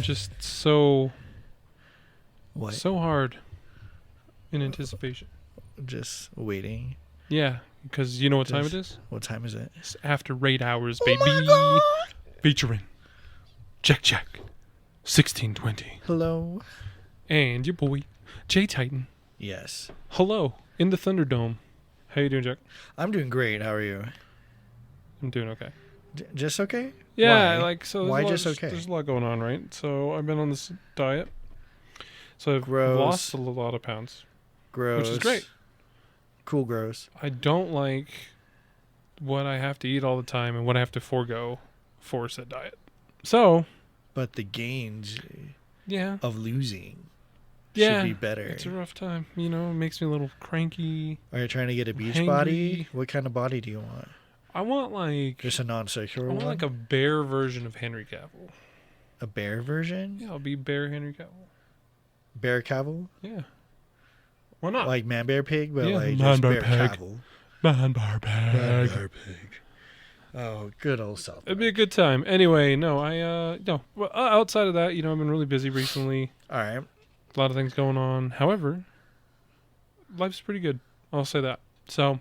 just so hard in anticipation. Just waiting. Yeah, because you know what time it is? What time is it? It's after raid hours, baby. Oh my God! Featuring JackJack 1620. Hello. And your boy, JayTi7N. Yes. Hello, in the Thunderdome. How you doing, Jack? I'm doing great. How are you? I'm doing okay. Just okay? Yeah, Why? Why just okay? There's a lot going on, right? So I've been on this diet. So I've Gross. lost a lot of pounds. Gross. Which is great. Cool gross. I don't like what I have to eat all the time and what I have to forego for said diet. So. But the gains of losing should be better. It's a rough time. You know, it makes me a little cranky. Are you trying to get a beach hangry body? What kind of body do you want? I want like... Just a non-circular one? I want like a bear version of Henry Cavill. A bear version? Yeah, I'll be bear Henry Cavill. Bear Cavill? Yeah. Why not? Like Man Bear Pig, but like Man just Bear Bear Pig. Cavill. Man Bear Pig. Man Bear Pig. Oh, good old South. It'd be a good time. Anyway, well, outside of that, I've been really busy recently. All right. A lot of things going on. However, life's pretty good. I'll say that. So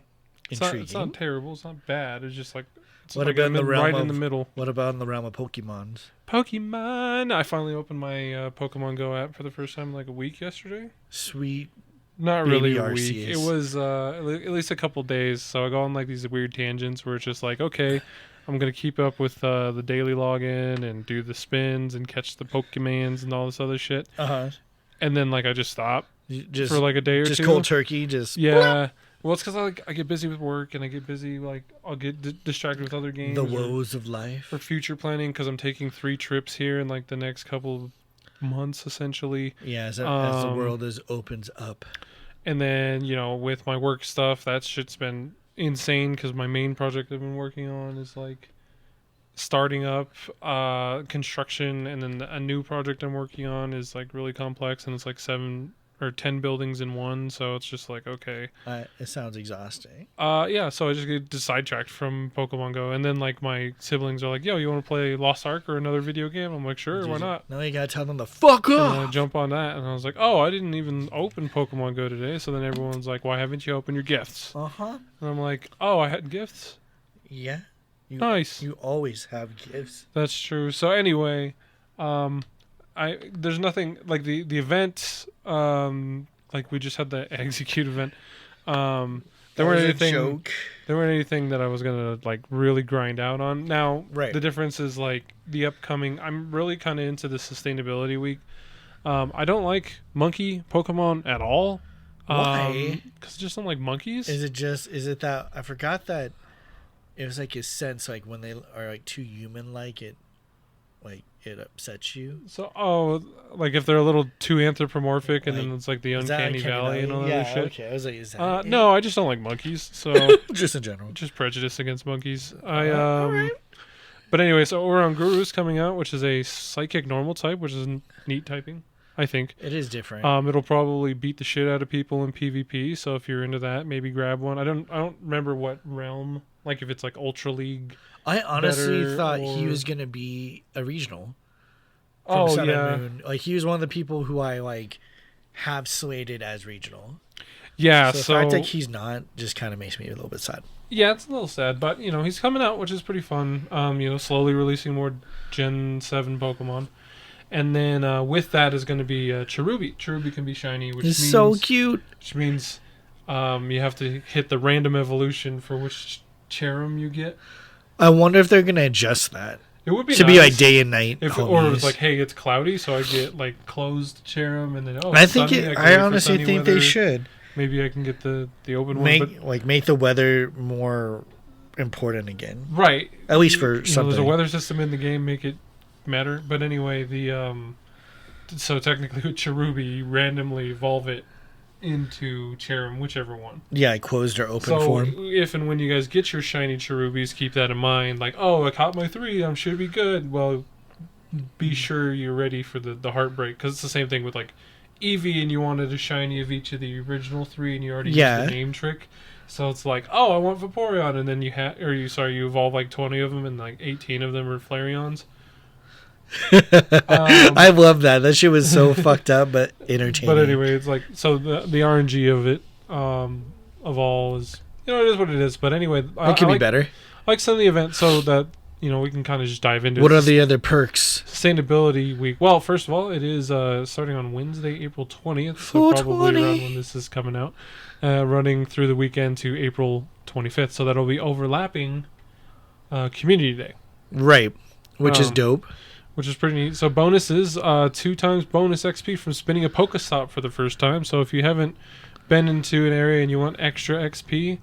it's not terrible. It's not bad. It's just like what about in the realm right of, in the middle. What about in the realm of Pokemons? Pokemon. I finally opened my Pokemon Go app for the first time in like a week yesterday. Sweet. Not really a RCS. week. It was at least a couple days. So I go on like these weird tangents where it's just like, okay, I'm going to keep up with the daily login and do the spins and catch the Pokemons and all this other shit. Uh-huh. And then like I just stop for like a day or two. Just cold turkey. Yeah. Well, it's because I get busy with work and I get busy, like I'll get distracted with other games. The woes of life. Or future planning because I'm taking 3 trips here in like the next couple of months essentially. Yeah, as the world opens up. And then, with my work stuff, that shit's been insane because my main project I've been working on is like starting up construction, and then a new project I'm working on is like really complex and it's like 7 or 10 buildings in one, so it's just like, okay. It sounds exhausting. Yeah, so I just get sidetracked from Pokemon Go, and then like my siblings are like, yo, you want to play Lost Ark or another video game? I'm like, sure, why not? No, you gotta tell them to fuck off. And I jump on that, and I was like, oh, I didn't even open Pokemon Go today. So then everyone's like, why haven't you opened your gifts? Uh-huh. And I'm like, oh, I had gifts? Yeah. Nice. You always have gifts. That's true. So anyway, there's nothing like the event. Like we just had the execute event. There weren't anything that I was gonna like really grind out on. Now, the difference is like the upcoming. I'm really kind of into the sustainability week. I don't like monkey Pokemon at all. Why? Because I just don't like monkeys. Is it that I forgot that it was like a sense like when they are like too human like it upsets you. So, like if they're a little too anthropomorphic, and then it's like the uncanny valley and all that other shit. Okay, I was like, is that no, I just don't like monkeys. So just in general, just prejudice against monkeys. But anyway, so we're on Guru's coming out, which is a psychic normal type, which is neat typing. I think it is different. It'll probably beat the shit out of people in PvP. So if you're into that, maybe grab one. I don't remember what realm. Like if it's like Ultra League. I honestly thought he was gonna be a regional. From Sun and Moon. Like he was one of the people who I like have slated as regional. Yeah, so the fact that he's not just kind of makes me a little bit sad. Yeah, it's a little sad, but he's coming out, which is pretty fun. Slowly releasing more Gen 7 Pokemon. And then with that is going to be Cherubi. Cherubi can be shiny, which means so cute. Which means you have to hit the random evolution for which Cherum you get. I wonder if they're going to adjust that. It would be to nice be like day and night. Or it was like, hey, it's cloudy, so I get like closed Cherum, and then I honestly think they should. Maybe I can get the open one. Make the weather more important again. Right. At least for something. There's a weather system in the game, make it matter. But anyway, so technically with Cherubi, you randomly evolve it into Cherum, whichever one. Yeah, closed or open form. If and when you guys get your shiny Cherubis, keep that in mind. Like, oh, I caught my 3, I should be good. Well, be sure you're ready for the heartbreak, because it's the same thing with like Eevee, and you wanted a shiny of each of the original 3, and you already used the name trick. So it's like, oh, I want Vaporeon, and then you evolve like 20 of them, and like 18 of them are Flareons. I love that. That shit was so fucked up, but entertaining. But anyway, it's like, so the RNG of it, of all is, it is what it is. But anyway, it can be better. I like some of the events so that, we can kind of just dive into it. What are the other perks? Sustainability Week. Well, first of all, it is starting on Wednesday, April 20th. So probably around when this is coming out. Running through the weekend to April 25th. So that'll be overlapping Community Day. Right. Which is dope. Which is pretty neat. So bonuses, 2 times bonus XP from spinning a Pokestop for the first time. So if you haven't been into an area and you want extra XP,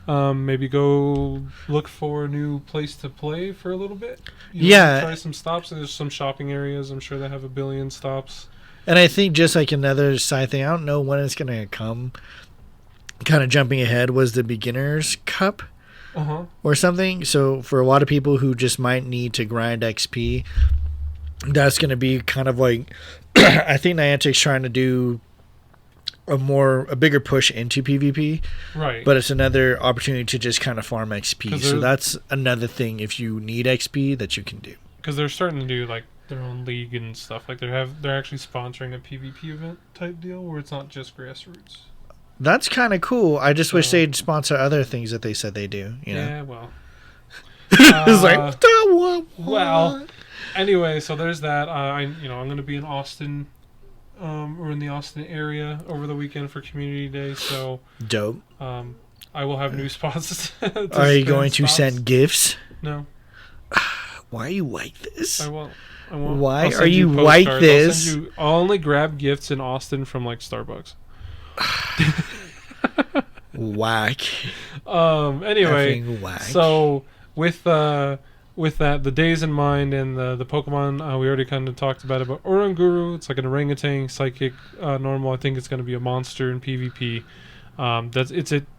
maybe go look for a new place to play for a little bit. Try some stops. There's some shopping areas. I'm sure they have a billion stops. And I think just like another side thing, I don't know when it's going to come. Kind of jumping ahead was the Beginner's Cup or something. So for a lot of people who just might need to grind XP, that's going to be kind of like, I think Niantic's trying to do a bigger push into PvP, right? But it's another opportunity to just kind of farm XP. So that's another thing if you need XP that you can do. Because they're starting to do like their own league and stuff. Like they're actually sponsoring a PvP event type deal where it's not just grassroots. That's kind of cool. I just wish they'd sponsor other things that they said they do. Yeah, well. It's like well. Anyway, so there's that. I'm going to be in Austin. We're in the Austin area over the weekend for Community Day, so dope. I will have new spots. Are you going to send gifts? No. Why are you like this? I won't. Why are you like this? I'll only grab gifts in Austin from like Starbucks. Whack. Anyway, whack. So with that, the days in mind and the Pokemon, we already kind of talked about Oranguru. It's like an orangutan, psychic, normal. I think it's going to be a monster in PvP.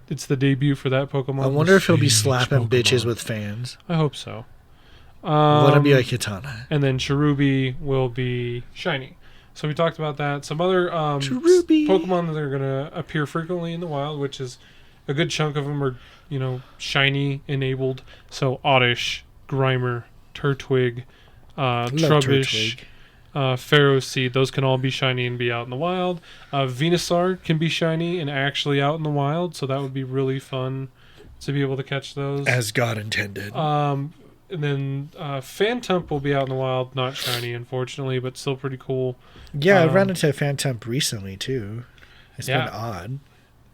It's the debut for that Pokemon. I wonder if he'll be slapping bitches with fans. I hope so. Wanna be like Kitana. And then Cherubi will be shiny. So we talked about that. Some other Pokemon that are going to appear frequently in the wild, which is a good chunk of them are, shiny enabled. So Oddish, Grimer, Turtwig, Trubbish, Ferroseed, those can all be shiny and be out in the wild. Venusaur can be shiny and actually out in the wild, so that would be really fun to be able to catch those. As God intended. And then Phantump will be out in the wild, not shiny, unfortunately, but still pretty cool. Yeah, I ran into Phantump recently, too. It's been odd.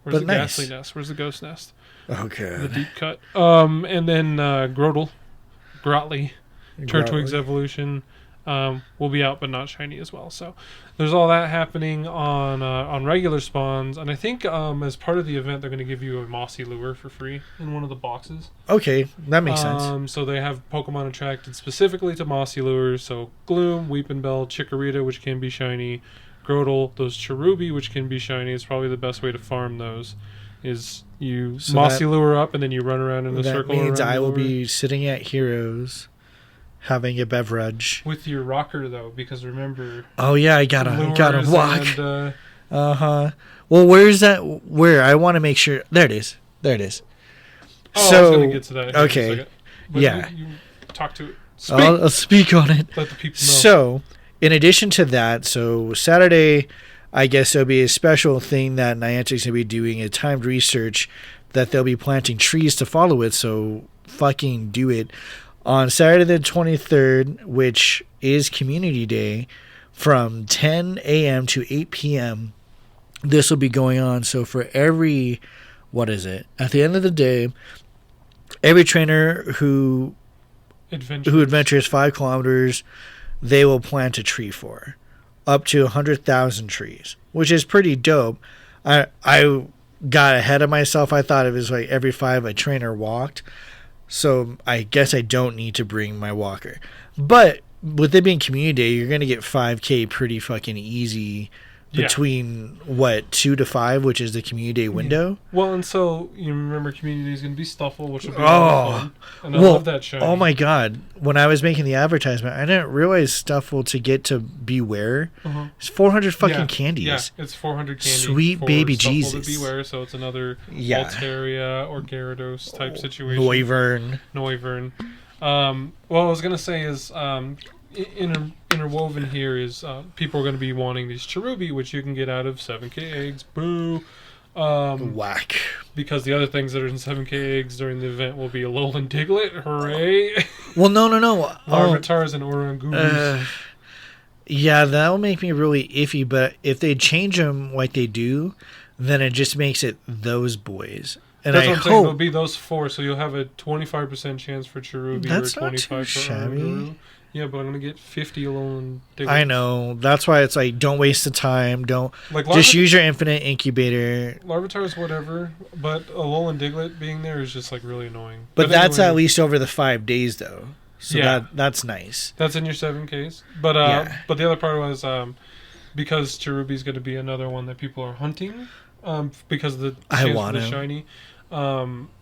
Where's the Ghastly Nest? Where's the Ghost Nest? Okay. The deep cut. And then Grotley, Turtwig's evolution, will be out but not shiny as well. So there's all that happening on regular spawns, and I think as part of the event they're going to give you a mossy lure for free in one of the boxes. Okay, that makes sense. So they have Pokemon attracted specifically to mossy lures. So Gloom, Weepinbell, Chikorita, which can be shiny, Grotle, those Cherubi, which can be shiny. Is probably the best way to farm those. Is you mossy lure up and then you run around in a circle. That means I will be sitting at Heroes, having a beverage with your rocker though, because remember. Oh yeah, I gotta walk. And, well, where's that? Where I want to make sure. There it is. Oh, I was gonna get to that. Okay. Yeah. You talk to it. I'll speak on it. Let the people know. So, in addition to that, so Saturday, I guess there'll be a special thing that Niantic's gonna be doing, a timed research that they'll be planting trees to follow it. So fucking do it. On Saturday the 23rd, which is Community Day, from 10 a.m. to 8 p.m., this will be going on. So for every, at the end of the day, every trainer who adventures 5 kilometers, they will plant a tree for. Up to 100,000 trees, which is pretty dope. I got ahead of myself. I thought it was like every 5 a trainer walked. So I guess I don't need to bring my walker. But with it being Community Day, you're going to get 5K pretty fucking easy between, 2 to 5, which is the Community Day window. Well, and so you remember Community Day is going to be Stufful, which will be fun. And I love that show. Oh my God. When I was making the advertisement, I didn't realize Stufful to get to Beware. It's 400 fucking candies. Yeah, it's 400 candies. Sweet baby Stufful Jesus. To Beware, so it's another Altaria or Gyarados type situation. Noivern. What I was going to say is interwoven here is people are going to be wanting these Cherubi, which you can get out of 7K eggs. Boo. Whack. Because the other things that are in 7K eggs during the event will be a Alolan Diglett. Hooray. Well, no. Larvitars and Orangurus. Yeah, that'll make me really iffy, but if they change them like they do, then it just makes it those boys. And that's what I'm saying. It'll be those 4, so you'll have a 25% chance for Cherubi that's or 25% for Oranguru. Yeah, but I'm going to get 50 Alolan Diglett. I know. That's why it's like, don't waste the time. Don't just use your infinite incubator. Larvitar's whatever, but Alolan Diglett being there is just like really annoying. But that's anyway, at least over the 5 days, though. So yeah, that's nice. That's in your 7Ks. But but the other part was because Cherubi's going to be another one that people are hunting because of the chance of the shiny.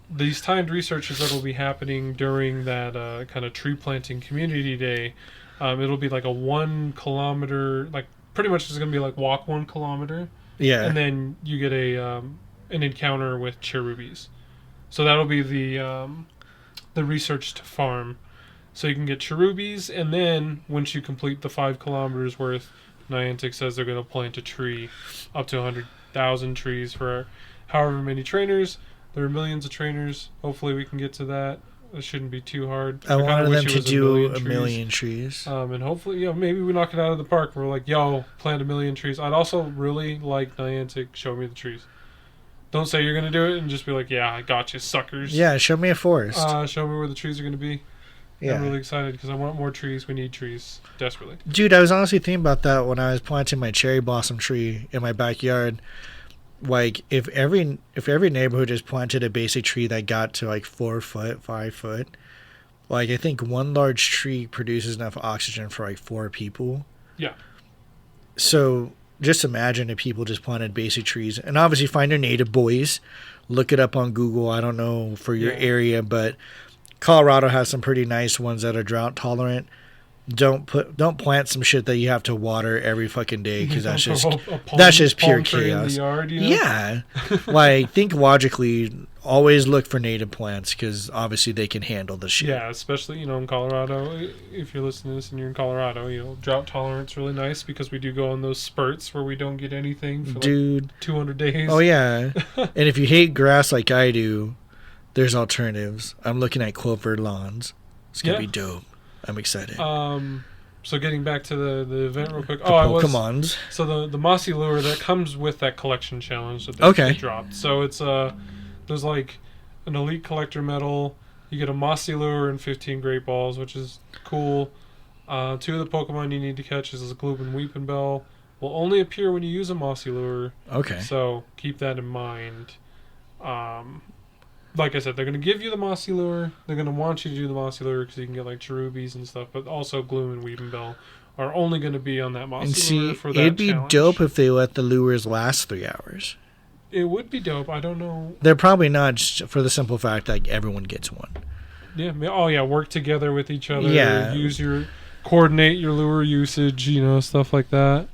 These timed researches that will be happening during that kind of tree planting community day, it'll be like a 1 kilometer, like pretty much it's going to be like walk 1 kilometer. Yeah. And then you get an encounter with Cherubis. So that'll be the research to farm. So you can get Cherubis, and then once you complete the 5 kilometers worth, Niantic says they're going to plant a tree, up to 100,000 trees for however many trainers. There are millions of trainers. Hopefully we can get to that. It shouldn't be too hard. I wanted them to do a million trees. And hopefully, maybe we knock it out of the park. We're like, yo, plant 1,000,000 trees. I'd also really like Niantic, show me the trees. Don't say you're going to do it and just be like, yeah, I got you, suckers. Yeah, show me a forest. Show me where the trees are going to be. Yeah. I'm really excited because I want more trees. We need trees desperately. Dude, I was honestly thinking about that when I was planting my cherry blossom tree in my backyard. Like, if every neighborhood just planted a basic tree that got to like 4 foot, 5 foot, like I think one large tree produces enough oxygen for like 4 people. Yeah. So just imagine if people just planted basic trees, and obviously find your native boys. Look it up on Google. I don't know for your area, but Colorado has some pretty nice ones that are drought tolerant. Don't plant some shit that you have to water every fucking day because that's just pure chaos. In the yard, Yeah, like think logically. Always look for native plants because obviously they can handle the shit. Yeah, especially in Colorado. If you're listening to this and you're in Colorado, drought tolerance really nice because we do go on those spurts where we don't get anything for like 200 days. Oh yeah, and if you hate grass like I do, there's alternatives. I'm looking at clover lawns. It's gonna be dope. I'm excited. So getting back to the event real quick. Pokemons. So the Mossy Lure that comes with that collection challenge that they dropped. So it's there's like an elite collector medal. You get a Mossy Lure and 15 Great Balls, which is cool. 2 of the Pokemon you need to catch is a Gloob and Weepinbell. Will only appear when you use a Mossy Lure. Okay. So keep that in mind. Like I said, they're going to give you the Mossy Lure. They're going to want you to do the Mossy Lure because you can get like Cherubis and stuff. But also Gloom and Weepinbell are only going to be on that Mossy Lure for that it'd be challenge. Dope if they let the lures last 3 hours. It would be dope. I don't know. They're probably not, just for the simple fact that everyone gets one. Yeah. Oh, yeah. Work together with each other. Yeah. Coordinate your lure usage, stuff like that.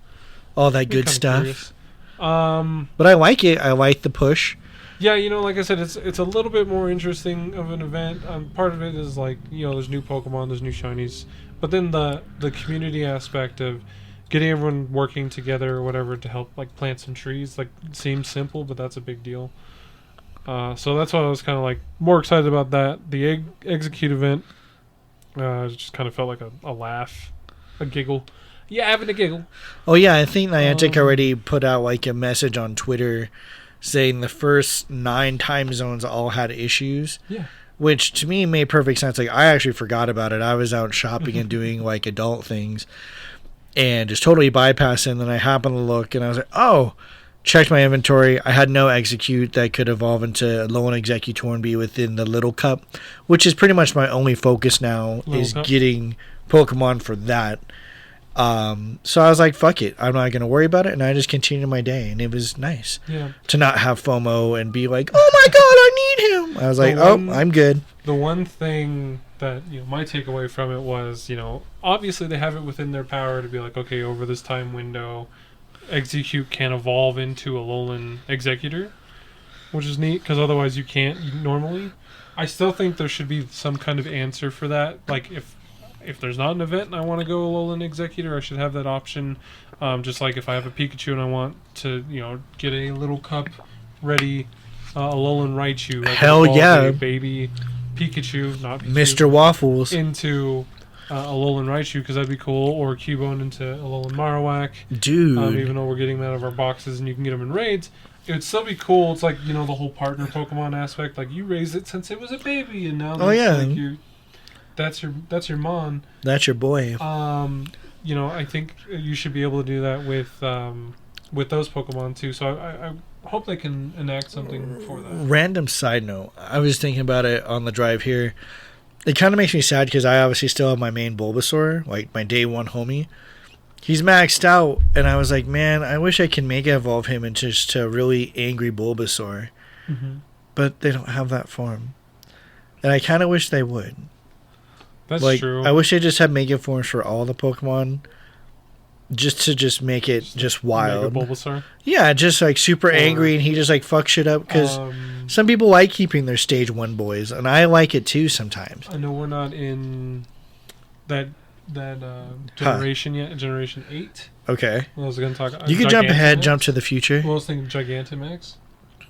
All that good stuff. But I like it. I like the push. Yeah, like I said, it's a little bit more interesting of an event. Part of it is like, there's new Pokemon, there's new shinies. But then the community aspect of getting everyone working together or whatever to help like plant some trees, like seems simple, but that's a big deal. So that's why I was kind of like more excited about that. The Execute event just kind of felt like a laugh, a giggle. Yeah, having a giggle. Oh yeah, I think Niantic already put out like a message on Twitter saying the first 9 time zones all had issues. Yeah. Which to me made perfect sense. Like I actually forgot about it. I was out shopping and doing like adult things and just totally bypassed it. And then I happened to look and I was like, oh, checked my inventory. I had no Execute that could evolve into Alolan Executor and be within the Little Cup, which is pretty much my only focus now getting Pokemon for that. So I was like, fuck it. I'm not going to worry about it. And I just continued my day. And it was nice to not have FOMO and be like, oh my God, I need him. I was like, I'm good. The one thing that, my takeaway from it was, obviously they have it within their power to be like, okay, over this time window, Execute can evolve into Alolan Executor, which is neat because otherwise you can't normally. I still think there should be some kind of answer for that. Like if if there's not an event and I want to go Alolan Executor, I should have that option. Just like if I have a Pikachu and I want to, get a little cup ready, Alolan Raichu. Like hell yeah. Baby Pikachu, not Pikachu. Mr. Waffles. Into Alolan Raichu, because that'd be cool. Or Cubone into Alolan Marowak. Dude. Even though we're getting them out of our boxes and you can get them in raids, it would still be cool. It's like, the whole partner Pokemon aspect. Like, you raised it since it was a baby, and now that's your mon. That's your boy. I think you should be able to do that with those Pokemon too. So I hope they can enact something for that. Random side note, I was thinking about it on the drive here. It kind of makes me sad because I obviously still have my main Bulbasaur, like my day one homie. He's maxed out, and I was like, man, I wish I could Mega Evolve him into just a really angry Bulbasaur. Mm-hmm. But they don't have that form. And I kind of wish they would. That's true. I wish they just had Mega forms for all the Pokemon. Just to make it just wild. Mega Bulbasaur? Yeah, just like super angry, and he just like fucks shit up. Because some people like keeping their stage 1 boys, and I like it too sometimes. I know we're not in that generation yet, Generation 8. Okay. I was going to talk. You can jump ahead, jump to the future. Well, I was thinking Gigantamax.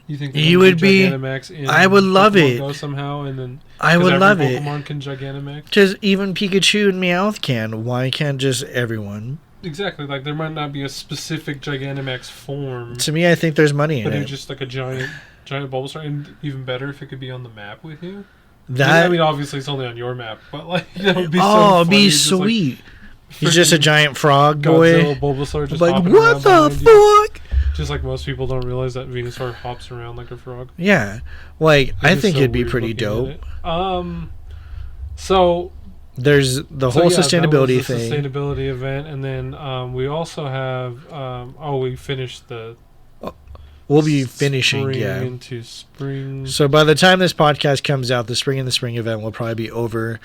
You think you would be? I would love Pokemon it. Go somehow, and then I would love it. Pokemon can Gigantamax. Because even Pikachu and Meowth can. Why can't just everyone? Exactly. Like, there might not be a specific Gigantamax form. To me, I think there's money in it. But it's just like a giant Bulbasaur, and even better if it could be on the map with you. That, I mean, obviously it's only on your map, but like that would be so funny. It'd be sweet. Like, he's just a giant frog boy. Godzilla, Bulbasaur just like, hopping what around the fuck? Just like most people don't realize that Venusaur hops around like a frog. Yeah, like I think it'd be pretty dope. So there's the whole sustainability thing. Sustainability event, and then we also have we finished the. We'll be finishing, into spring. So by the time this podcast comes out, the Spring in the Spring event will probably be over.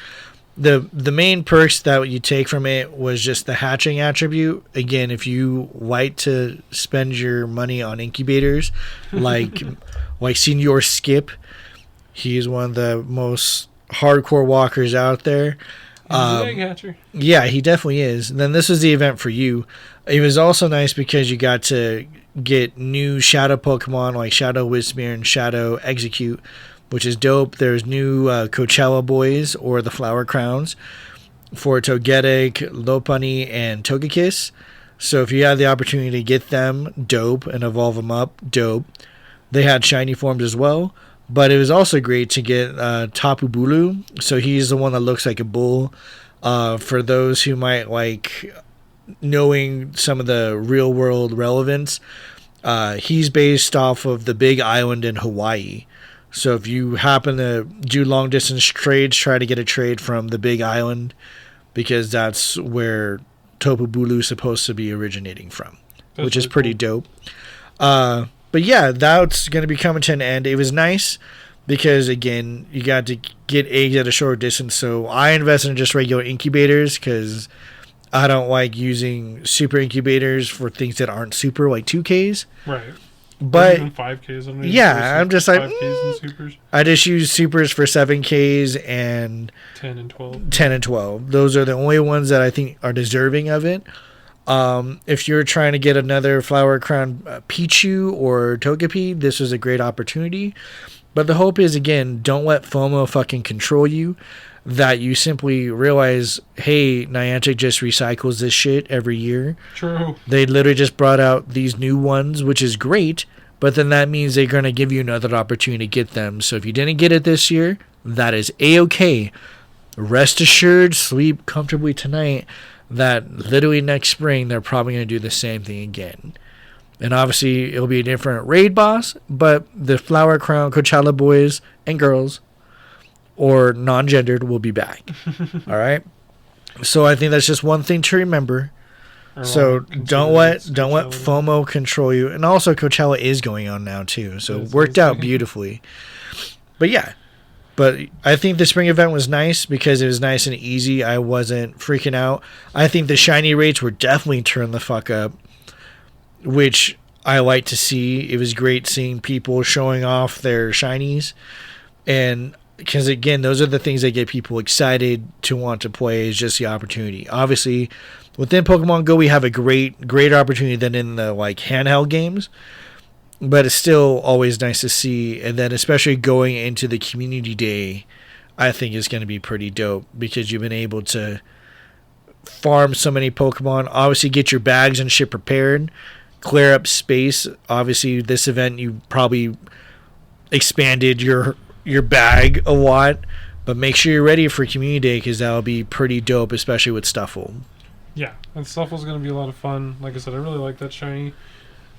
The main perks that you take from it was just the hatching attribute. Again, if you like to spend your money on incubators, like Senior Skip, he's one of the most hardcore walkers out there. He's an egg hatcher. Yeah, he definitely is. And then this was the event for you. It was also nice because you got to get new Shadow Pokemon like Shadow Whismere and Shadow Execute, which is dope. There's new Coachella Boys, or the Flower Crowns, for Togetic, Lopunny, and Togekiss. So if you had the opportunity to get them, dope, and evolve them up, dope. They had shiny forms as well. But it was also great to get Tapu Bulu. So he's the one that looks like a bull. For those who might like knowing some of the real world relevance, he's based off of the big island in Hawaii. So if you happen to do long distance trades, try to get a trade from the big island, because that's where Tapu Bulu is supposed to be originating from, which is pretty dope. But yeah, that's going to be coming to an end. It was nice because, again, you got to get eggs at a short distance. So I invested in just regular incubators because I don't like using super incubators for things that aren't super, like 2Ks. Right. But even 5Ks. Yeah, I'm just like, 5Ks and supers. I just use supers for 7Ks and 10 and 12. 10 and 12. Those are the only ones that I think are deserving of it. If you're trying to get another Flower Crown Pichu or Togepi, this is a great opportunity. But the hope is, again, don't let FOMO fucking control you. That you simply realize, hey, Niantic just recycles this shit every year. True. They literally just brought out these new ones, which is great. But then that means they're going to give you another opportunity to get them. So if you didn't get it this year, that is A-okay. Rest assured, sleep comfortably tonight, that literally next spring they're probably going to do the same thing again. And obviously it'll be a different raid boss, but the Flower Crown Coachella boys and girls, or non-gendered, will be back. All right? So I think that's just one thing to remember. So don't let FOMO control you. And also Coachella is going on now too, so it worked out beautifully. But yeah. But I think the spring event was nice because it was nice and easy. I wasn't freaking out. I think the shiny rates were definitely turned the fuck up, which I like to see. It was great seeing people showing off their shinies. And because again, those are the things that get people excited to want to play. Is just the opportunity. Obviously, within Pokemon Go, we have a greater opportunity than in the like handheld games, but it's still always nice to see. And then especially going into the community day, I think is going to be pretty dope because you've been able to farm so many Pokemon. Obviously, get your bags and shit prepared, clear up space. Obviously, this event you probably expanded your bag a lot, but make sure you're ready for Community Day because that'll be pretty dope, especially with Stufful. Yeah, and Stufful's going to be a lot of fun. Like I said, I really like that shiny.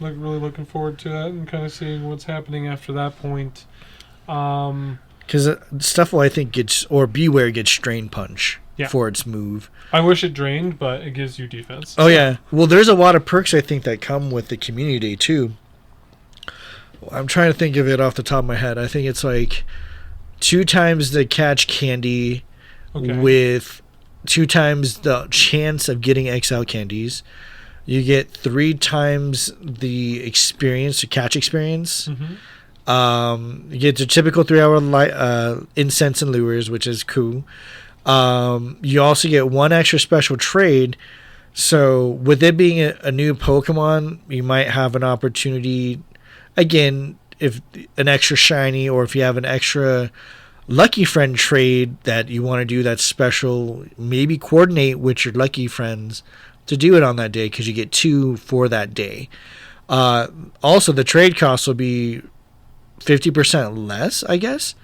Really looking forward to that and kind of seeing what's happening after that point. Because Stufful, I think, Beware gets Drain Punch for its move. I wish it drained, but it gives you defense. Oh, yeah. Well, there's a lot of perks, I think, that come with the Community Day, too. I'm trying to think of it off the top of my head. I think it's like 2 times the catch candy with 2 times the chance of getting XL candies. You get 3 times the experience, the catch experience. Mm-hmm. You get the typical 3-hour incense and lures, which is cool. You also get 1 extra special trade. So with it being a new Pokemon, you might have an opportunity, again, if an extra shiny or if you have an extra lucky friend trade that you want to do that's special, maybe coordinate with your lucky friends to do it on that day because you get 2 for that day. Also, the trade cost will be 50% less, I guess,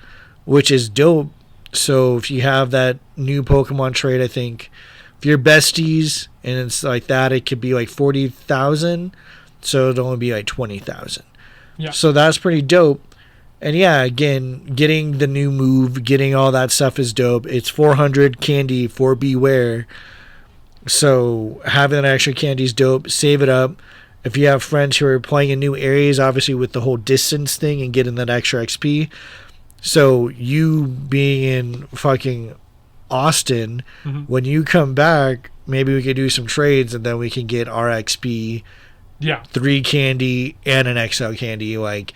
which is dope. So if you have that new Pokemon trade, I think if you're besties and it's like that, it could be like 40,000. So it'll only be like 20,000. Yeah. So that's pretty dope. And yeah, again, getting the new move, getting all that stuff is dope. It's 400 candy for Beware. So having that extra candy is dope. Save it up. If you have friends who are playing in new areas, obviously with the whole distance thing and getting that extra XP. So you being in fucking Austin, when you come back, maybe we could do some trades and then we can get our XP. Yeah. 3 candy and an XL candy. Like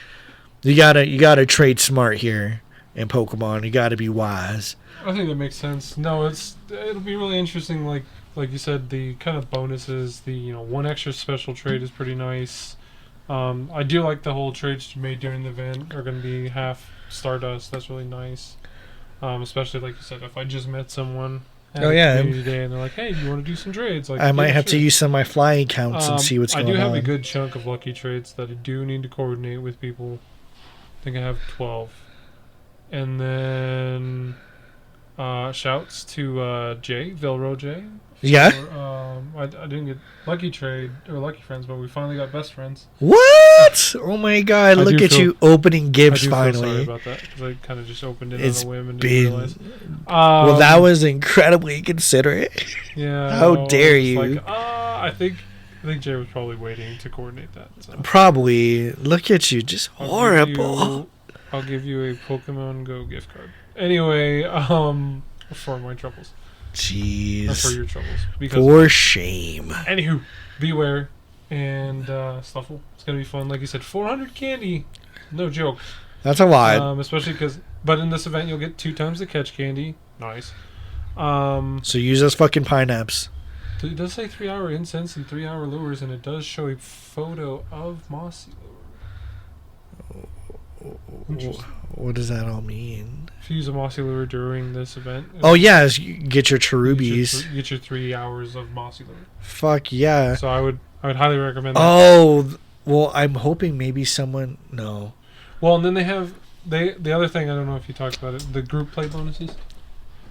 you gotta trade smart here in Pokemon. You gotta be wise. I think that makes sense. No, it'll be really interesting. Like you said, the kind of bonuses. The 1 extra special trade is pretty nice. I do like the whole trades you made during the event are going to be half Stardust. That's really nice. Especially like you said, if I just met someone at Community Day and they're like, "Hey, do you want to do some trades?" Like, I might have to use some of my flying counts and see what's going on. I do have a good chunk of lucky trades that I do need to coordinate with people. I think I have 12, and then shouts to Jay Vilro Jay. Yeah. I didn't get Lucky Trade or Lucky Friends, but we finally got Best Friends. What? Oh my God! Look at you opening gifts finally. Sorry about that because I kind of just opened it on a whim and didn't realize. Well, that was incredibly considerate. Yeah. How dare you? I think Jay was probably waiting to coordinate that. So. Probably. Look at you, just horrible. I'll give you a Pokemon Go gift card. Anyway, for my troubles. Jeez. Not for your troubles. For shame. Anywho, Beware and Stufful. It's going to be fun. Like you said, 400 candy. No joke. That's a lot. Especially because... But in this event, you'll get 2 times the catch candy. Nice. So use those fucking pineapples. It does say 3-hour incense and 3-hour lures, and it does show a photo of Mossy Lure. Interesting. What does that all mean? If you use a Mossy Lure during this event... Oh, yeah. You get your Cherubis. Get your 3 hours of Mossy Lure. Fuck, yeah. So I would highly recommend that. Oh, well, I'm hoping maybe someone... No. Well, and then they have... The other thing, I don't know if you talked about it, the group play bonuses.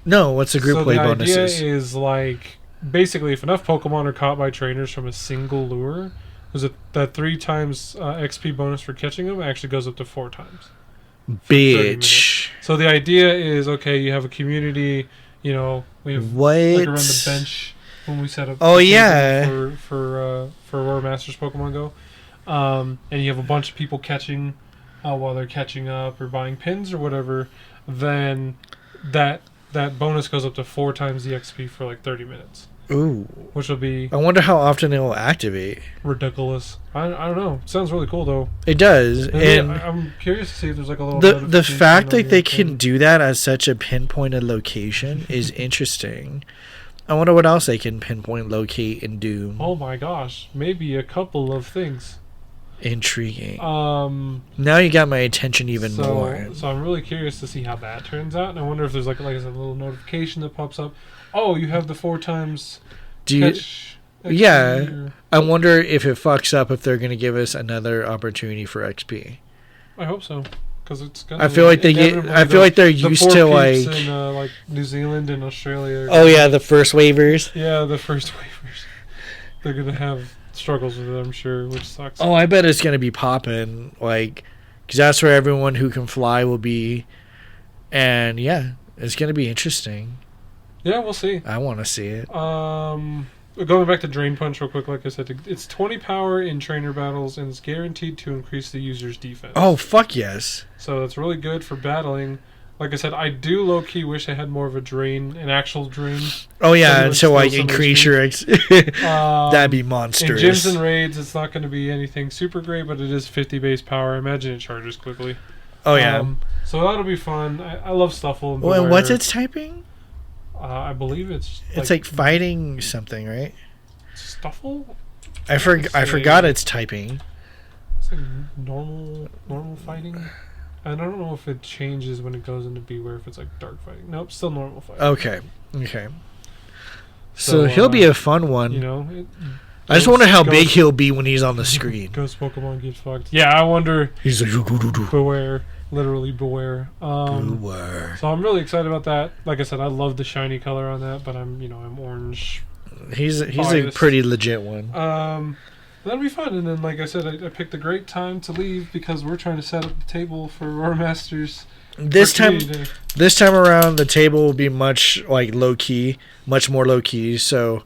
No, what's the group play bonuses? So the idea is, like, basically, if enough Pokemon are caught by trainers from a single lure, that 3 times XP bonus for catching them actually goes up to 4 times. Bitch. So the idea is, okay, you have a community, we have like around the bench when we set up. Oh yeah. For where Masters Pokemon Go, and you have a bunch of people catching while they're catching up or buying pins or whatever. Then that bonus goes up to 4 times the XP for like 30 minutes. Ooh. Which will be... I wonder how often it will activate. Ridiculous. I don't know. Sounds really cool, though. It does. And I'm curious to see if there's like a little... The fact that they can do that at such a pinpointed location is interesting. I wonder what else they can pinpoint, locate, and do. Oh my gosh. Maybe a couple of things. Intriguing. Now you got my attention even more. So I'm really curious to see how that turns out. And I wonder if there's like a little notification that pops up. Oh, you have the 4 times catch. Yeah. I wonder if it fucks up if they're going to give us another opportunity for XP. I hope so. Because it's gonna I feel like they're used to like New Zealand and Australia. Oh yeah, the first waivers. Yeah, the first waivers. They're gonna have struggles with it, I'm sure, which sucks. Oh, I bet it's gonna be popping, like, because that's where everyone who can fly will be, and yeah, it's gonna be interesting. Yeah, we'll see. I want to see it. Going back to Drain Punch real quick, like I said, it's 20 power in trainer battles, and it's guaranteed to increase the user's defense. Oh, fuck yes. So that's really good for battling. Like I said, I do low-key wish I had more of an actual drain. Oh, yeah, so like increase your... That'd be monstrous. In gyms and raids, it's not going to be anything super great, but it is 50 base power. I imagine it charges quickly. Oh, yeah. So that'll be fun. I love Stufful. Well, and what's its typing? I believe it's like fighting something, right? Stufful? I forgot its typing. It's like normal fighting. I don't know if it changes when it goes into Beware, if it's like dark fighting. Nope, still normal fighting. Okay. So he'll be a fun one. You know, I just wonder how big he'll be when he's on the screen. Ghost Pokemon get fucked. Yeah, I wonder. He's like Beware. Literally beware. Beware. So I'm really excited about that. Like I said, I love the shiny color on that, but I'm orange. He's a pretty legit one. That'll be fun. And then, like I said, I picked a great time to leave because we're trying to set up the table for Roar Masters. This time around, the table will be much more low key. So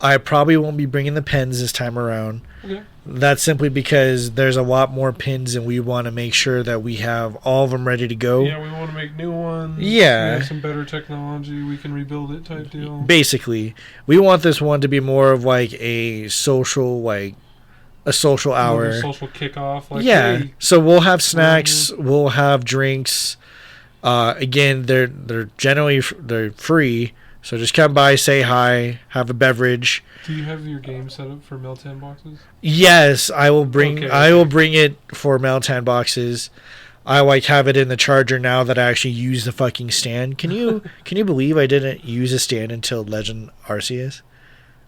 I probably won't be bringing the pens this time around. Okay. That's simply because there's a lot more pins, and we want to make sure that we have all of them ready to go. Yeah, we want to make new ones. Yeah. We have some better technology. We can rebuild it type deal. Basically, we want this one to be more of like a social hour. A social kickoff. Like, yeah. Hey, so we'll have snacks. We'll have drinks. Again, they're generally free. So just come by, say hi, have a beverage. Do you have your game set up for Meltan boxes? Yes, I will bring. Okay. I will bring it for Meltan boxes. I have it in the charger now that I actually use the fucking stand. Can you believe I didn't use a stand until Legend Arceus?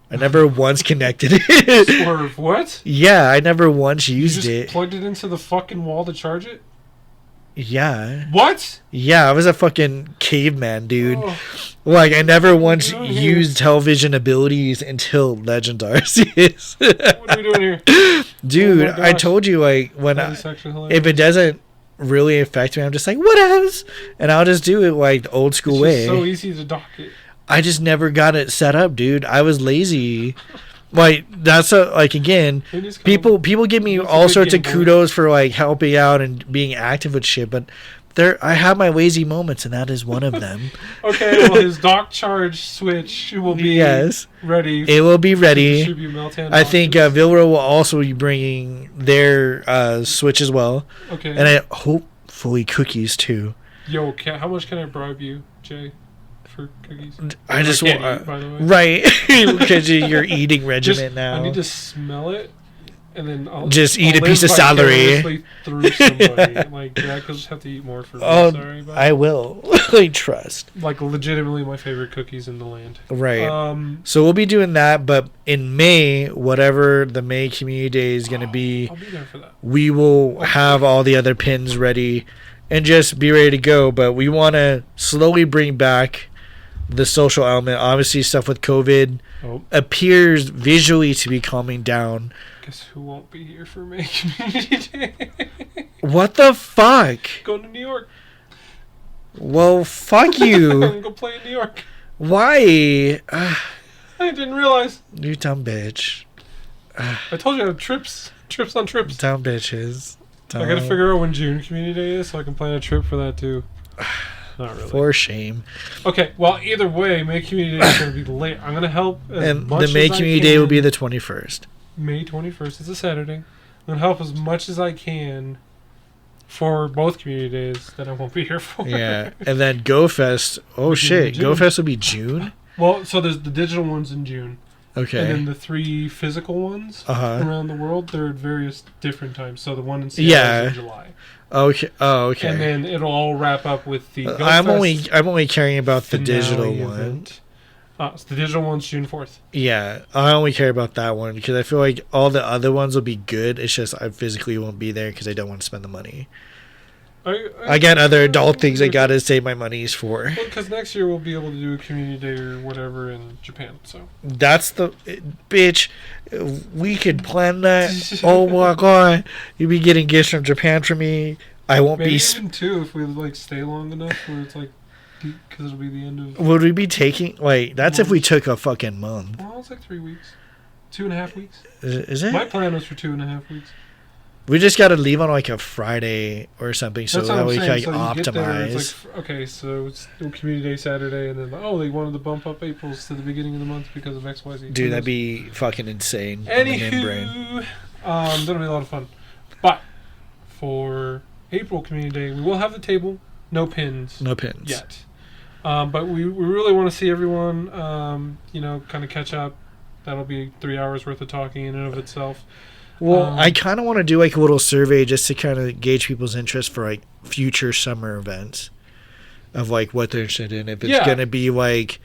I never once connected it. Swerve, what? Yeah, I never once used it. You just plugged it into the fucking wall to charge it? Yeah. What? Yeah, I was a fucking caveman, dude. Oh. I never once used television abilities until Legend Arceus. What are we doing here? Dude, I told you, if it doesn't really affect me, I'm just like, whatevs. And I'll just do it the old school way. It's so easy to dock it. I just never got it set up, dude. I was lazy. That's again, people give me all sorts of kudos for helping out and being active with shit, but I have my lazy moments, and that is one of them. Okay, well, his dock charge switch will be ready. It will be ready. I think Vilro will also be bringing their Switch as well. Okay. And I hopefully cookies too. Yo, how much can I bribe you, Jay? For cookies? I just want, by the way. Right, because your eating regimen now. I need to smell it, and then I'll eat a piece of celery through somebody. Jack, I'll just have to eat more for me. Sorry, but I will. Trust. Legitimately, my favorite cookies in the land. Right. So we'll be doing that, but in May, whatever the May Community Day is going to be, I'll be there for that. We will have all the other pins ready and just be ready to go. But we want to slowly bring back the social element. Obviously, stuff with COVID appears visually to be calming down. Guess who won't be here for May Community Day? What the fuck? Going to New York. Well, fuck you. I'm gonna go play in New York. Why? I didn't realize. You dumb bitch. I told you I have trips on trips. Dumb bitches. I gotta figure out when June Community Day is so I can plan a trip for that too. Not really. For shame. Okay, well, either way, May Community Day is going to be late. I'm going to help as And much the May as I Community can. Day will be the 21st. May 21st is a Saturday. I'm going to help as much as I can for both community days that I won't be here for. Yeah. And then Go Fest. Oh, shit. June. Go Fest will be June? Well, so there's the digital ones in June. Okay. And then the 3 physical ones around the world, they're at various different times. So the one in Seattle is in July. Okay. Oh, okay. And then it'll all wrap up with the Go I'm Fest only caring about the digital event. one. So the digital one's June 4th. Yeah, I only care about that one because I feel like all the other ones will be good. It's just I physically won't be there because I don't want to spend the money. I got other adult things I gotta save my monies for. Well, because next year we'll be able to do a community day or whatever in Japan. So that's the bitch. We could plan that. Oh my god, you'd be getting gifts from Japan for me. I won't maybe be. Even two if we like stay long enough where it's like because it'll be the end of. Would we be taking like that's if we took a fucking month? Well, it's like 3 weeks, 2.5 weeks. Is it? My plan was for 2.5 weeks. We just got to leave on like a Friday or something so That's that we we can so optimize. It's like, okay, so it's Community Day Saturday, and then they wanted to bump up April's to the beginning of the month because of XYZ. Dude, that'd be fucking insane. Anywho, that'll be a lot of fun. But for April Community Day, we will have the table, no pins. No pins yet. But we really want to see everyone, kind of catch up. That'll be 3 hours worth of talking in and of itself. Well, I kind of want to do like a little survey just to kind of gauge people's interest for like future summer events of like what they're interested in. If it's going to be like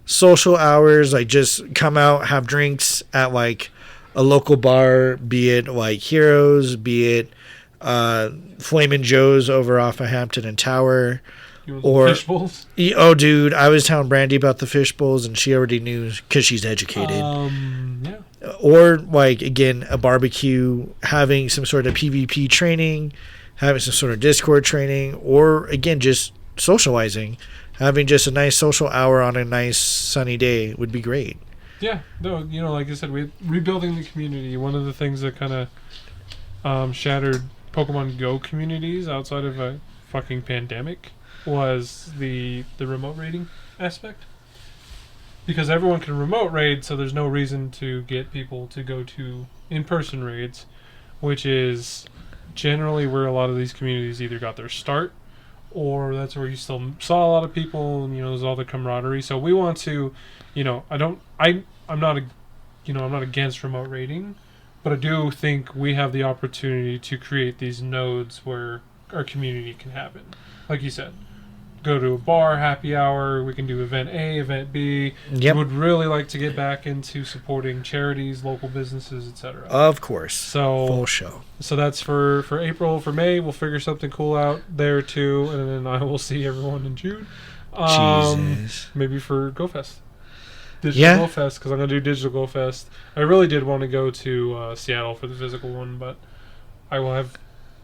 social hours, like just come out, have drinks at like a local bar, be it like Heroes, be it Flamin' Joe's over off of Hampton and Tower. Or fish bowls? Oh, dude, I was telling Brandy about the fish bowls, and she already knew because she's educated. Yeah. Or, like, again, a barbecue, having some sort of PvP training, having some sort of Discord training, or, again, just socializing. Having just a nice social hour on a nice sunny day would be great. Yeah. No, like I said, we're rebuilding the community. One of the things that kind of shattered Pokemon Go communities outside of a fucking pandemic was the remote raiding aspect. Because everyone can remote raid, so there's no reason to get people to go to in-person raids, which is generally where a lot of these communities either got their start, or that's where you still saw a lot of people, and there's all the camaraderie. So we want to, I'm not against remote raiding, but I do think we have the opportunity to create these nodes where our community can happen. Like you said, go to a bar, happy hour, we can do event A, event B. Yep. We would really like to get back into supporting charities, local businesses, etc. Of course. So full show. So that's for April. For May, we'll figure something cool out there too, and then I will see everyone in June. Jesus. Maybe for Go Fest. Digital Go Fest, because I'm going to do Digital Go Fest. I really did want to go to Seattle for the physical one, but I will have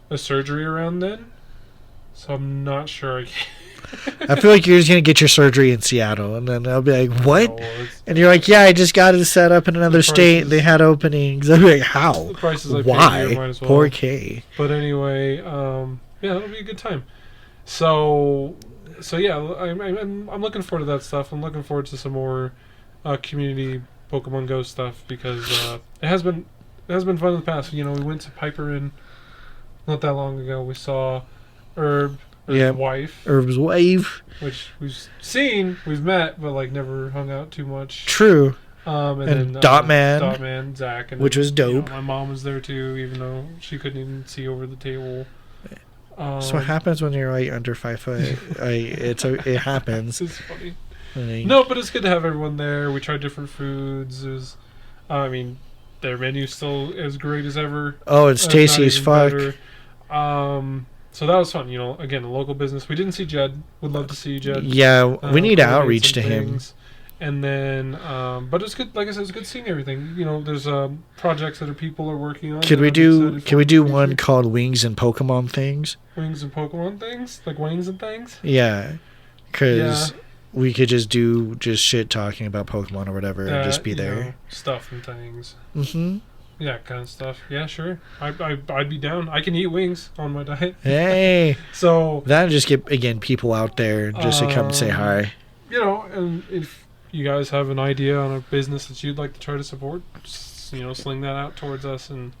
a surgery around then, so I'm not sure I can. I feel like you're just going to get your surgery in Seattle, and then I'll be like, what? No, and you're like, yeah, I just got it set up in another state. They had openings. I'll be like, how? The prices I Why? paid here might as well. Poor K. But anyway, that'll be a good time. So yeah, I'm looking forward to that stuff. I'm looking forward to some more community Pokemon Go stuff because it has been fun in the past. We went to Piper Inn not that long ago. We saw Herb's wife, which we've met, but like never hung out too much. True. And then then Dotman, Zach, and which was dope. My mom was there too, even though she couldn't even see over the table. So what happens when you're like under 5 foot? It happens. It's funny. No, but it's good to have everyone there. We tried different foods. Their menu's still as great as ever. Oh, it's tasty as fuck. So that was fun. Again, a local business. We didn't see Jed. Would love to see Jed. Yeah, we need outreach to him. And then, but it's good. Like I said, it's good seeing everything. There's projects that people are working on. Can we do one called Wings and Pokemon Things? Wings and Pokemon Things, like wings and things. Yeah, because we could just do shit talking about Pokemon or whatever, and just be there. Stuff and things. Mm-hmm. Yeah, kind of stuff. Yeah, sure. I'd be down. I can eat wings on my diet. Hey. So that'll just get, again, people out there just to come and say hi. You know, and if you guys have an idea on a business that you'd like to try to support, just, you know, sling that out towards us, and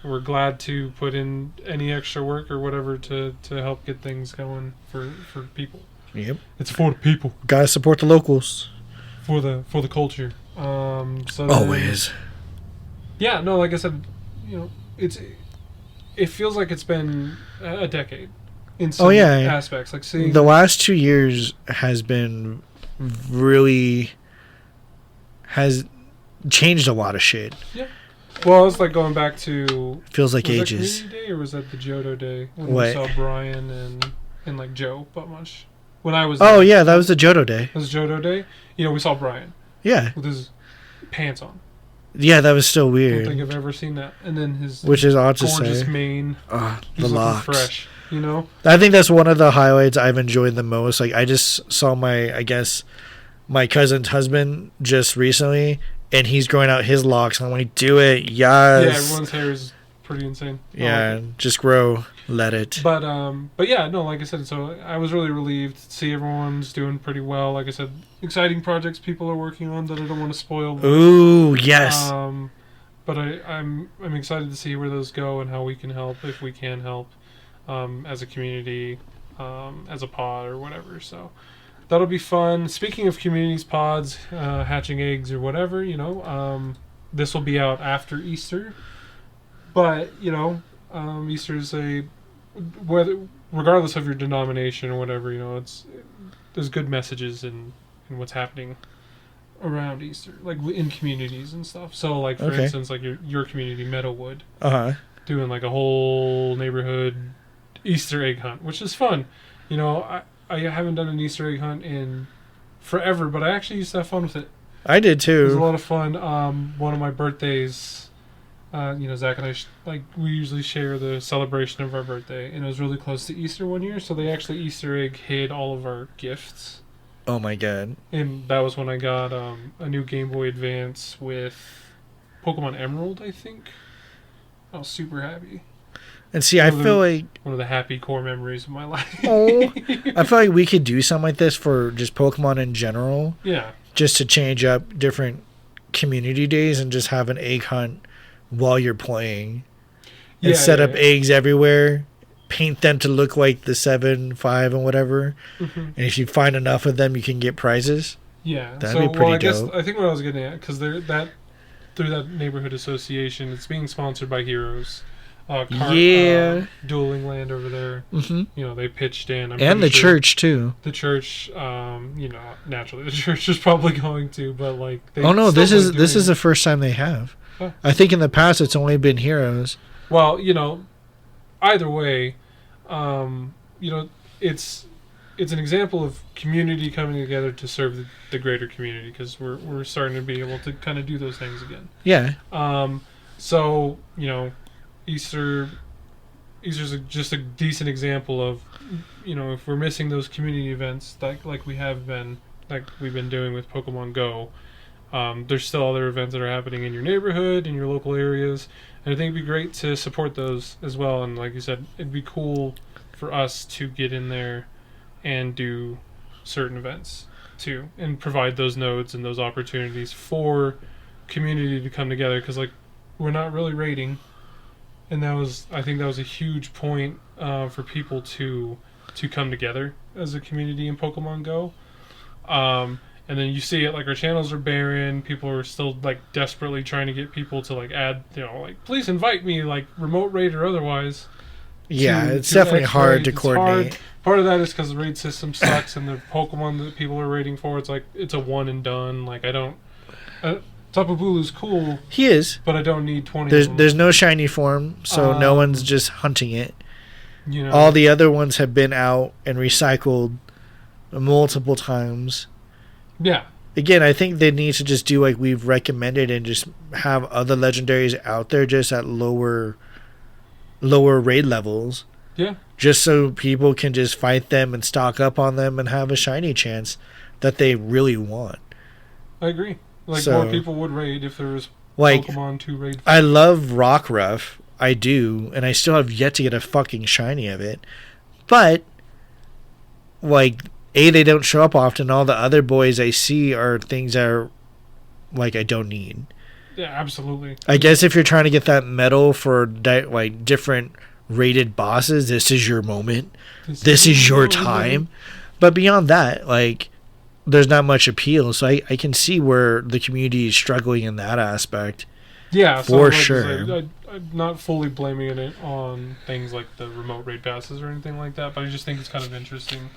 we're glad to put in any extra work or whatever to help get things going for people. Yep. It's for the people. Gotta support the locals. For the culture. So always. Then, yeah, no, like I said, you know, it feels like it's been a decade in some aspects. Like seeing the last 2 years has been has changed a lot of shit. Yeah. Well, it's like going back to... Feels like was ages. That Community Day, or was that the Johto Day? When we saw Brian and like Joe much. When I was there. Yeah, that was the Johto Day. It was Johto Day. You know, we saw Brian. Yeah. With his pants on. Yeah, that was still weird. I don't think I've ever seen that. And then which is odd to say. Gorgeous mane. The locks. Fresh, you know? I think that's one of the highlights I've enjoyed the most. Like, I just saw my cousin's husband just recently, and he's growing out his locks. And I'm like, do it. Yes. Yeah, everyone's hair is pretty insane. Yeah, just grow. Let it. But yeah, no, like I said, so I was really relieved to see everyone's doing pretty well. Like I said, exciting projects people are working on that I don't want to spoil. Ooh, yes. But I'm excited to see where those go and how we can help, if we can help, as a community, as a pod or whatever. So that'll be fun. Speaking of communities, pods, hatching eggs or whatever, you know, this will be out after Easter. But, you know, Easter is regardless of your denomination or whatever, you know, there's good messages in what's happening around Easter, like in communities and stuff. So, like, for instance, like your community, Meadowwood, doing like a whole neighborhood Easter egg hunt, which is fun. You know, I haven't done an Easter egg hunt in forever, but I actually used to have fun with it. I did too. It was a lot of fun. One of my birthdays, you know, Zach and I, we usually share the celebration of our birthday, and it was really close to Easter one year, so they actually Easter egg hid all of our gifts. Oh my god. And that was when I got a new Game Boy Advance with Pokemon Emerald, I think. I was super happy. And see, I feel like... one of the happy core memories of my life. Oh, I feel like we could do something like this for just Pokemon in general. Yeah. Just to change up different community days and just have an egg hunt while you're playing, and set up eggs everywhere, paint them to look like the 7, 5, and whatever. Mm-hmm. And if you find enough of them, you can get prizes. Yeah, that'd be pretty dope. I think what I was getting at, because through that neighborhood association, it's being sponsored by Hourz. Dueling Land over there. Mm-hmm. You know, they pitched in. And the church too. The church, you know, naturally the church is probably going to, but like. This is the first time they have. Huh. I think in the past it's only been Heroes. Well, you know, either way, you know, it's an example of community coming together to serve the greater community, because we're starting to be able to kind of do those things again. Yeah. So, you know, Easter's just a decent example of, you know, if we're missing those community events like we've been doing with Pokemon Go, there's still other events that are happening in your neighborhood, in your local areas, and I think it'd be great to support those as well. And like you said, it'd be cool for us to get in there and do certain events too, and provide those nodes and those opportunities for community to come together, because like we're not really raiding. And I think that was a huge point for people to come together as a community in Pokemon Go. And then you see it, like, our channels are barren. People are still like desperately trying to get people to like add, you know, like, please invite me, like remote raid or otherwise. Yeah, it's definitely hard to coordinate. Part of that is because the raid system sucks, and the Pokemon that people are raiding for, it's like it's a one and done. Like, I don't. Tapu Bulu's cool. He is, but I don't need 20. Of them. There's no shiny form, so no one's just hunting it. You know, all the other ones have been out and recycled multiple times. Yeah. Again, I think they need to just do like we've recommended and just have other legendaries out there just at lower raid levels. Yeah. Just so people can just fight them and stock up on them and have a shiny chance that they really want. I agree. Like, more people would raid if there was Like, Pokemon 2 raid. I love Rockruff. I do. And I still have yet to get a fucking shiny of it. But, like, A, they don't show up often. All the other boys I see are things that are, like, I don't need. Yeah, absolutely. I guess if you're trying to get that medal for, like, different rated bosses, this is your moment. This is your time. But beyond that, like, there's not much appeal. So I can see where the community is struggling in that aspect. Yeah, for sure. I'm not fully blaming it on things like the remote raid passes or anything like that, but I just think it's kind of interesting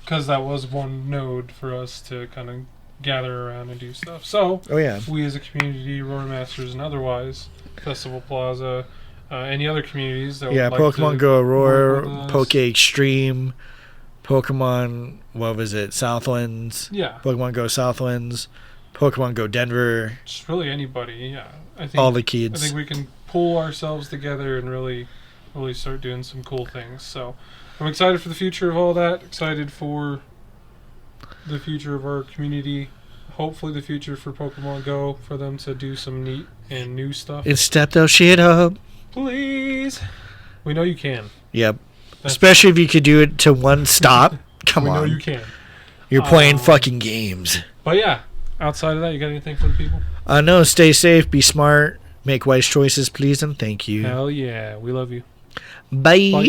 because that was one node for us to kind of gather around and do stuff. So, we as a community, Roar Masters and otherwise, Festival Plaza, any other communities that would like Pokemon to Go Aurora, Poke Extreme, Pokemon, what was it, Southlands? Yeah. Pokemon Go Southlands, Pokemon Go Denver. Just really anybody, yeah. I think all the kids. I think we can pull ourselves together and really start doing some cool things. So I'm excited for the future of all that. Excited for the future of our community. Hopefully the future for Pokemon Go, for them to do some neat and new stuff. And step that shit up. Please. We know you can. Yep. Especially if you could do it to one stop. Come on. We know you can. You're playing fucking games. But yeah, outside of that, you got anything for the people? No, stay safe, be smart, make wise choices, please, and thank you. Hell yeah. We love you. Bye. Bye.